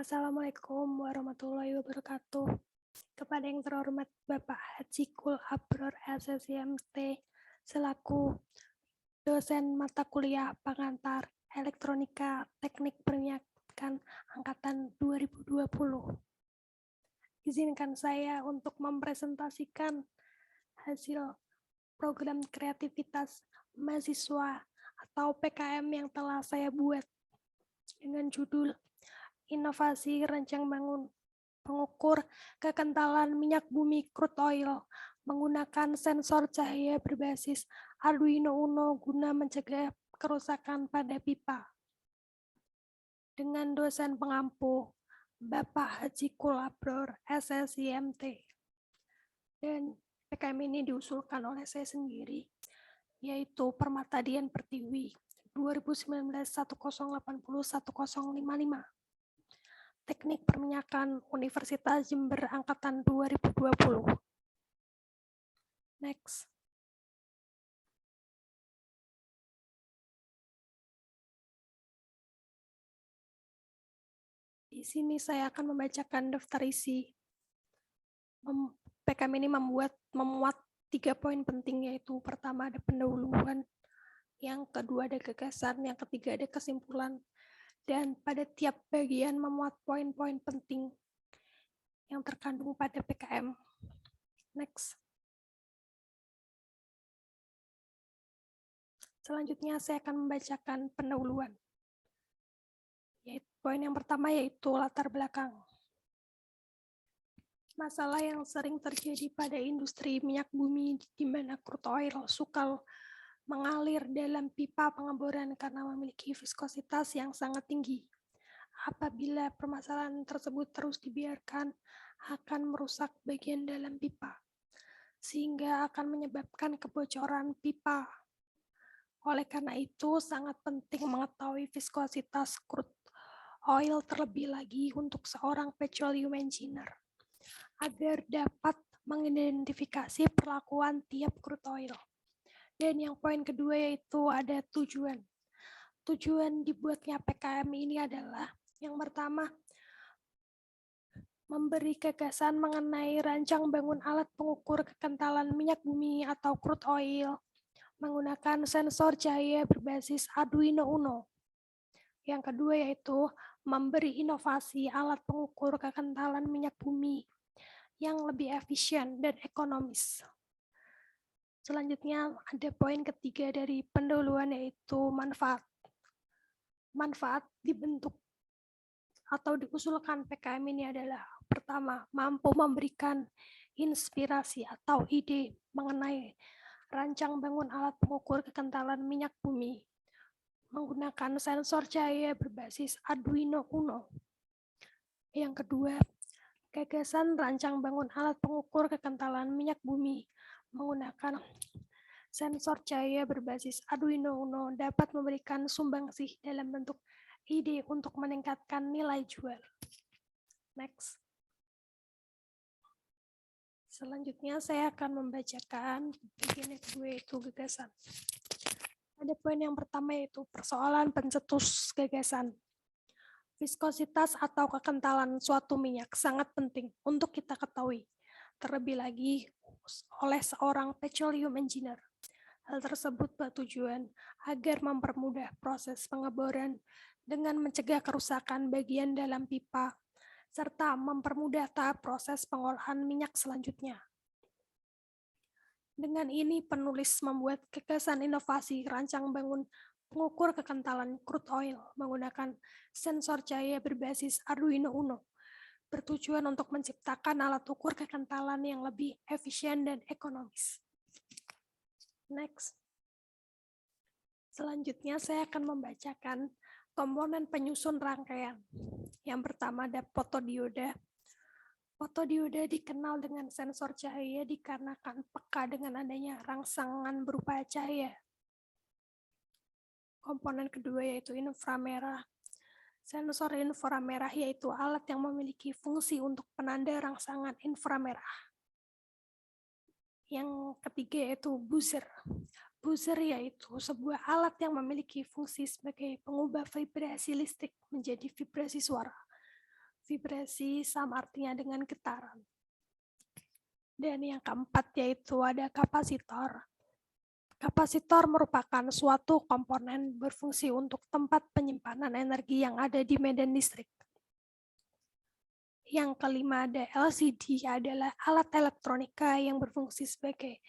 Assalamualaikum warahmatullahi wabarakatuh. Kepada yang terhormat Bapak Haji Kul Abror SSIMT selaku dosen mata kuliah pengantar elektronika teknik perminyakan angkatan 2020. Izinkan saya untuk mempresentasikan hasil program kreativitas mahasiswa atau PKM yang telah saya buat dengan judul Inovasi Rancang Bangun Pengukur Kekentalan Minyak Bumi Crude Oil menggunakan sensor cahaya berbasis Arduino Uno guna mencegah kerusakan pada pipa. Dengan dosen pengampu Bapak Haji Kul Abror SSIMT. Dan PKM ini diusulkan oleh saya sendiri, yaitu Permata Dian Pertiwi 2019-1080-1055. Teknik Perminyakan Universitas Jember Angkatan 2020. Next. Di sini saya akan membacakan daftar isi. PKM ini memuat 3 poin penting, yaitu pertama ada pendahuluan, yang kedua ada gagasan, yang ketiga ada kesimpulan, dan pada tiap bagian memuat poin-poin penting yang terkandung pada PKM. Next. Selanjutnya saya akan membacakan pendahuluan. Poin yang pertama yaitu latar belakang. Masalah yang sering terjadi pada industri minyak bumi di mana crude oil suka mengalir dalam pipa pengeboran karena memiliki viskositas yang sangat tinggi. Apabila permasalahan tersebut terus dibiarkan, akan merusak bagian dalam pipa, sehingga akan menyebabkan kebocoran pipa. Oleh karena itu, sangat penting mengetahui viskositas crude oil terlebih lagi untuk seorang petroleum engineer, agar dapat mengidentifikasi perlakuan tiap crude oil. Dan yang poin kedua yaitu ada tujuan. Tujuan dibuatnya PKM ini adalah yang pertama, memberi gagasan mengenai rancang bangun alat pengukur kekentalan minyak bumi atau crude oil menggunakan sensor cahaya berbasis Arduino Uno. Yang kedua yaitu memberi inovasi alat pengukur kekentalan minyak bumi yang lebih efisien dan ekonomis. Selanjutnya ada poin ketiga dari pendahuluan yaitu manfaat. Manfaat dibentuk atau diusulkan PKM ini adalah pertama, mampu memberikan inspirasi atau ide mengenai rancang bangun alat pengukur kekentalan minyak bumi menggunakan sensor cahaya berbasis Arduino Uno. Yang kedua, gagasan rancang bangun alat pengukur kekentalan minyak bumi menggunakan sensor cahaya berbasis Arduino Uno dapat memberikan sumbangsih dalam bentuk ide untuk meningkatkan nilai jual. Next. Selanjutnya saya akan membacakan bagian yang kedua yaitu gagasan. Ada poin yang pertama yaitu persoalan pencetus gagasan. Viskositas atau kekentalan suatu minyak sangat penting untuk kita ketahui, terlebih lagi oleh seorang petroleum engineer. Hal tersebut bertujuan agar mempermudah proses pengeboran dengan mencegah kerusakan bagian dalam pipa, serta mempermudah tahap proses pengolahan minyak selanjutnya. Dengan ini, penulis membuat gagasan inovasi rancang bangun pengukur kekentalan crude oil menggunakan sensor cahaya berbasis Arduino Uno, bertujuan untuk menciptakan alat ukur kekentalan yang lebih efisien dan ekonomis. Next. Selanjutnya saya akan membacakan komponen penyusun rangkaian. Yang pertama ada fotodioda. Fotodioda dikenal dengan sensor cahaya dikarenakan peka dengan adanya rangsangan berupa cahaya. Komponen kedua yaitu inframerah. Sensor inframerah yaitu alat yang memiliki fungsi untuk penanda rangsangan inframerah. Yang ketiga yaitu buzzer. Buzzer yaitu sebuah alat yang memiliki fungsi sebagai pengubah vibrasi listrik menjadi vibrasi suara. Vibrasi sama artinya dengan getaran. Dan yang keempat yaitu ada kapasitor. Kapasitor merupakan suatu komponen berfungsi untuk tempat penyimpanan energi yang ada di medan listrik. Yang kelima ada LCD, adalah alat elektronika yang berfungsi sebagai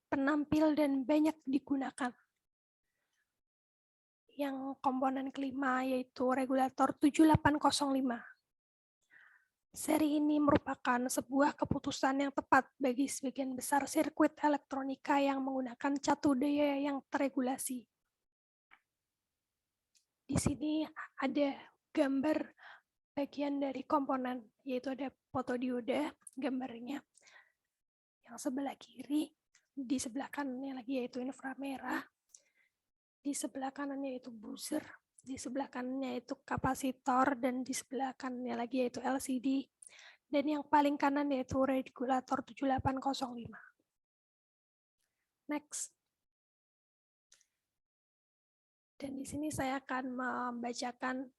penampil dan banyak digunakan. Yang komponen kelima yaitu regulator 7805. Seri ini merupakan sebuah keputusan yang tepat bagi sebagian besar sirkuit elektronika yang menggunakan catu daya yang terregulasi. Di sini ada gambar bagian dari komponen, yaitu ada fotodioda gambarnya. Yang sebelah kiri, di sebelah kanannya lagi yaitu inframerah, di sebelah kanannya yaitu buzzer, di sebelah kanannya yaitu kapasitor, dan di sebelah kanannya lagi yaitu LCD, dan yang paling kanan yaitu regulator 7805. Next. Dan di sini saya akan membacakan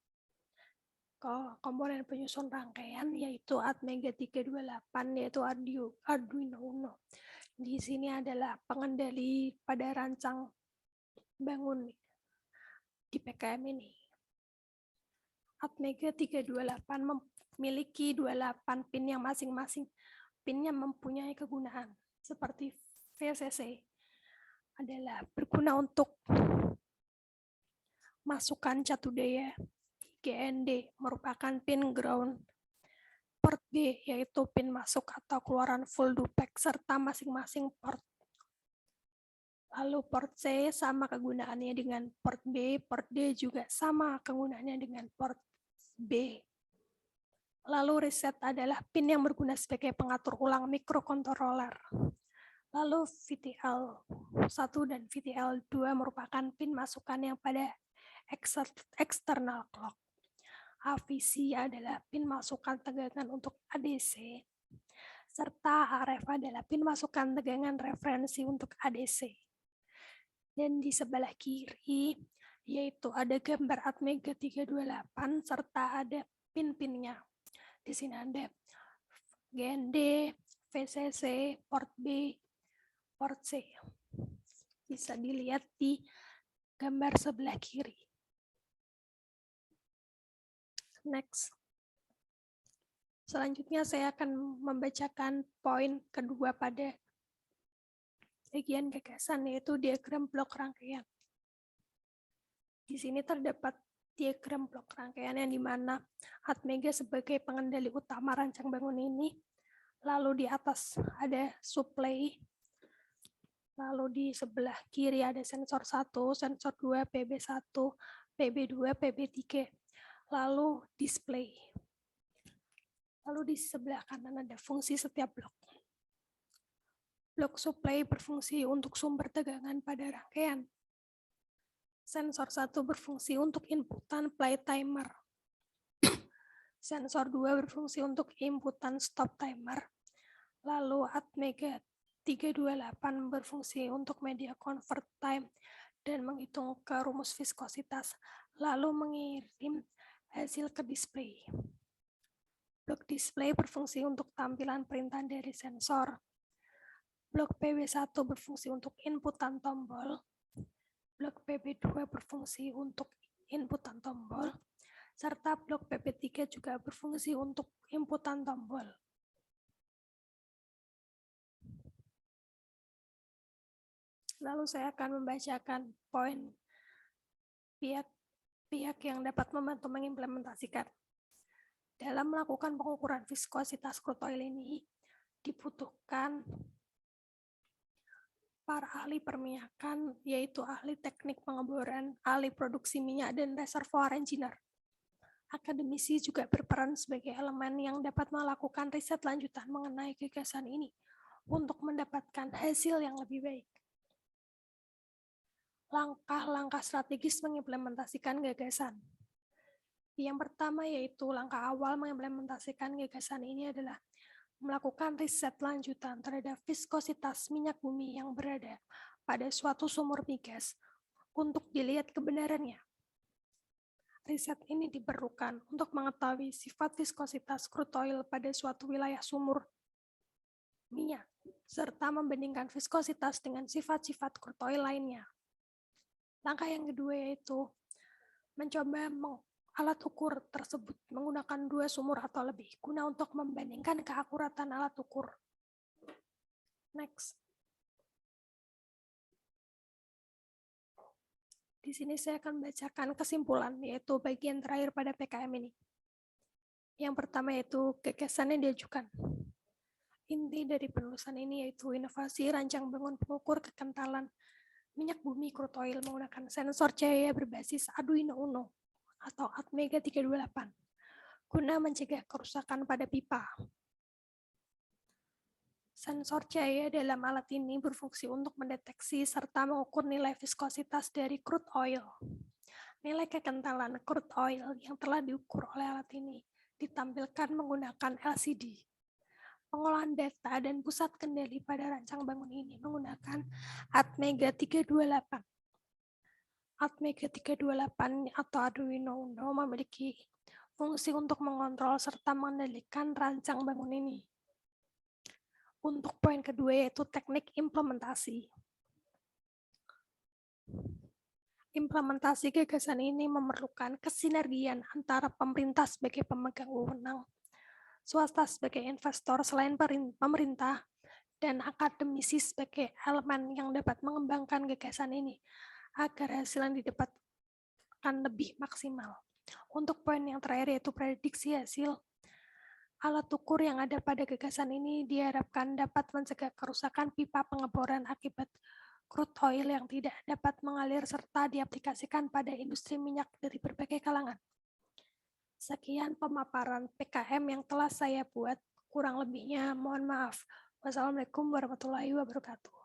komponen penyusun rangkaian, yaitu Atmega 328, yaitu Arduino Uno. Di sini adalah pengendali pada rancang bangun di PKM ini. Atmega 328 memiliki 28 pin yang masing-masing pinnya mempunyai kegunaan. Seperti VCC adalah berguna untuk masukkan catu daya. GND merupakan pin ground. Port B yaitu pin masuk atau keluaran full duplex serta masing-masing port. Lalu port C sama kegunaannya dengan port B, port D juga sama kegunaannya dengan port B. Lalu reset adalah pin yang berguna sebagai pengatur ulang mikrokontroler. Lalu VTL1 dan VTL2 merupakan pin masukan yang pada external clock. AVC adalah pin masukan tegangan untuk ADC, serta RF adalah pin masukan tegangan referensi untuk ADC. Dan di sebelah kiri, yaitu ada gambar Atmega 328, serta ada pin-pinnya. Di sini ada GND, VCC, port B, port C. Bisa dilihat di gambar sebelah kiri. Next. Selanjutnya saya akan membacakan poin kedua pada bagian gagasan, yaitu diagram blok rangkaian. Di sini terdapat diagram blok rangkaian yang dimana Atmega sebagai pengendali utama rancang bangun ini, lalu di atas ada supply, lalu di sebelah kiri ada sensor 1, sensor 2, PB1, PB2, PB3, lalu display. Lalu di sebelah kanan ada fungsi setiap blok. Blok supply berfungsi untuk sumber tegangan pada rangkaian. Sensor 1 berfungsi untuk inputan play timer. Sensor 2 berfungsi untuk inputan stop timer. Lalu Atmega 328 berfungsi untuk media convert time dan menghitung ke rumus viskositas, lalu mengirim hasil ke display. Blok display berfungsi untuk tampilan perintah dari sensor. Blok PB1 berfungsi untuk inputan tombol. Blok PB2 berfungsi untuk inputan tombol. Serta blok PB3 juga berfungsi untuk inputan tombol. Lalu saya akan membacakan poin pihak yang dapat membantu mengimplementasikan. Dalam melakukan pengukuran viskositas crude oil ini, dibutuhkan para ahli perminyakan, yaitu ahli teknik pengeboran, ahli produksi minyak, dan reservoir engineer. Akademisi juga berperan sebagai elemen yang dapat melakukan riset lanjutan mengenai gagasan ini untuk mendapatkan hasil yang lebih baik. Langkah-langkah strategis mengimplementasikan gagasan. Yang pertama yaitu langkah awal mengimplementasikan gagasan ini adalah melakukan riset lanjutan terhadap viskositas minyak bumi yang berada pada suatu sumur migas untuk dilihat kebenarannya. Riset ini diperlukan untuk mengetahui sifat viskositas crude oil pada suatu wilayah sumur minyak, serta membandingkan viskositas dengan sifat-sifat crude oil lainnya. Langkah yang kedua yaitu mencoba alat ukur tersebut menggunakan 2 sumur atau lebih guna untuk membandingkan keakuratan alat ukur. Next. Di sini saya akan bacakan kesimpulan, yaitu bagian terakhir pada PKM ini. Yang pertama yaitu gagasan yang diajukan. Inti dari penulisan ini yaitu inovasi rancang bangun pengukur kekentalan minyak bumi crude oil menggunakan sensor cahaya berbasis Arduino Uno atau Atmega 328 guna mencegah kerusakan pada pipa. Sensor cahaya dalam alat ini berfungsi untuk mendeteksi serta mengukur nilai viskositas dari crude oil. Nilai kekentalan crude oil yang telah diukur oleh alat ini ditampilkan menggunakan LCD. Pengolahan data dan pusat kendali pada rancang bangun ini menggunakan Atmega 328. Atmega 328 atau Arduino Uno memiliki fungsi untuk mengontrol serta mengendalikan rancang bangun ini. Untuk poin kedua yaitu teknik implementasi. Implementasi gagasan ini memerlukan kesinergian antara pemerintah sebagai pemegang wewenang, swasta sebagai investor selain pemerintah, dan akademisi sebagai elemen yang dapat mengembangkan gagasan ini agar hasil yang didapat akan lebih maksimal. Untuk poin yang terakhir yaitu prediksi hasil, alat ukur yang ada pada gagasan ini diharapkan dapat mencegah kerusakan pipa pengeboran akibat crude oil yang tidak dapat mengalir serta diaplikasikan pada industri minyak dari berbagai kalangan. Sekian pemaparan PKM yang telah saya buat, kurang lebihnya mohon maaf. Wassalamualaikum warahmatullahi wabarakatuh.